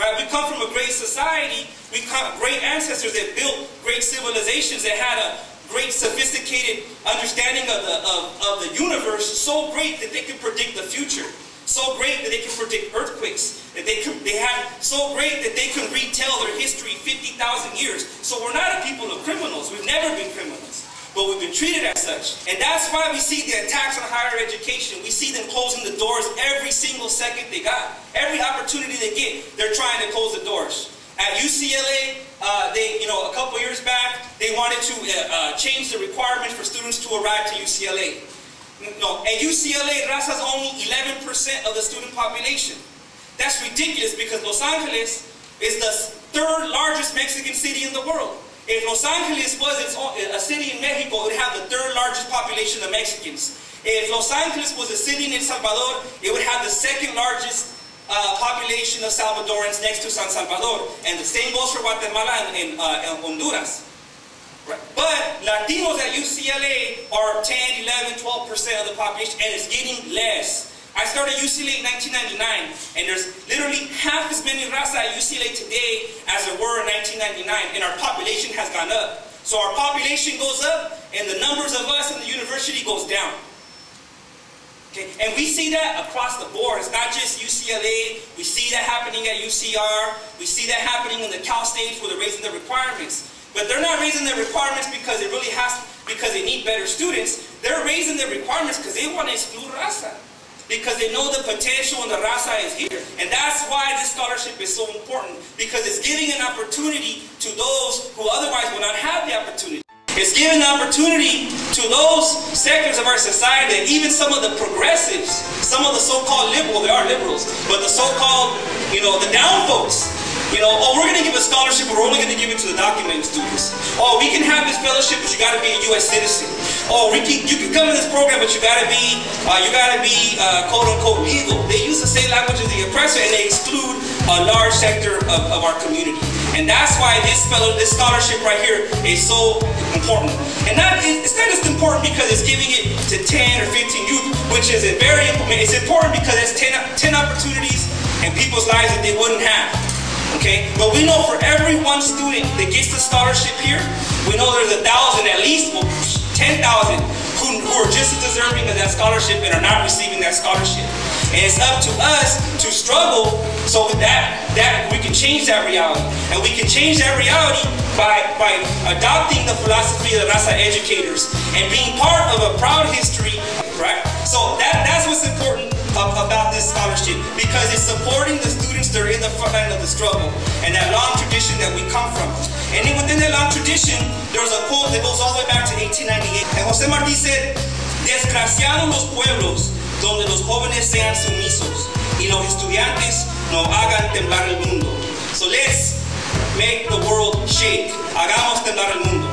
Right? We come from a great society. We come great ancestors that built great civilizations that had a great sophisticated understanding of the universe, so great that they can predict the future, so great that they can predict earthquakes, that so great that they can retell their history 50,000 years. So we're not a people of criminals. We've never been criminals, but we've been treated as such. And that's why we see the attacks on higher education. We see them closing the doors every single second they got. Every opportunity they get, they're trying to close the doors. At UCLA, a couple years back, they wanted to change the requirements for students to arrive to UCLA. No, at UCLA, Raza is only 11% of the student population. That's ridiculous because Los Angeles is the third largest Mexican city in the world. If Los Angeles was a city in Mexico, it would have the third largest population of Mexicans. If Los Angeles was a city in El Salvador, it would have the second largest population of Salvadorans next to San Salvador. And the same goes for Guatemala and Honduras. Right. But Latinos at UCLA are 10, 11, 12% of the population, and it's getting less. I started UCLA in 1999, and there's literally half as many Raza at UCLA today as there were in 1999, and our population has gone up. So our population goes up, and the numbers of us in the university goes down. Okay? And we see that across the board. It's not just UCLA. We see that happening at UCR. We see that happening in the Cal States where they're raising the requirements. But they're not raising their requirements because because they need better students. They're raising their requirements because they want to exclude Raza. Because they know the potential in the Raza is here. And that's why this scholarship is so important. Because it's giving an opportunity to those who otherwise would not have the opportunity. It's giving an opportunity to those sectors of our society that even some of the progressives, some of the so-called liberals, they are liberals, but the so-called, the down folks, oh, we're going to give a scholarship, but we're only going to give it to the documented students. Oh, we can have this fellowship, but you got to be a U.S. citizen. Oh, you can come in this program, but you got to be quote unquote legal. They use the same language as the oppressor, and they exclude a large sector of our community. And that's why this scholarship right here is so important. And it's not just important because it's giving it to 10 or 15 youth, which is very important. It's important because it's 10 opportunities in people's lives that they wouldn't have. Okay? But we know for every one student that gets the scholarship here, we know there's 1,000 at least, 10,000 who are just as deserving of that scholarship and are not receiving that scholarship. And it's up to us to struggle so that we can change that reality. And we can change that reality by adopting the philosophy of the Raza Educators and being part of a proud history, right? So that's what's important about this scholarship, because it's supporting the students that are in the front line of the struggle and that long tradition that we come from. And then within that long tradition, there's a quote that goes all the way back to 1898. And José Martí said, "Desgraciados los pueblos donde los jóvenes sean sumisos y los estudiantes no hagan temblar el mundo." So let's make the world shake. Hagamos temblar el mundo.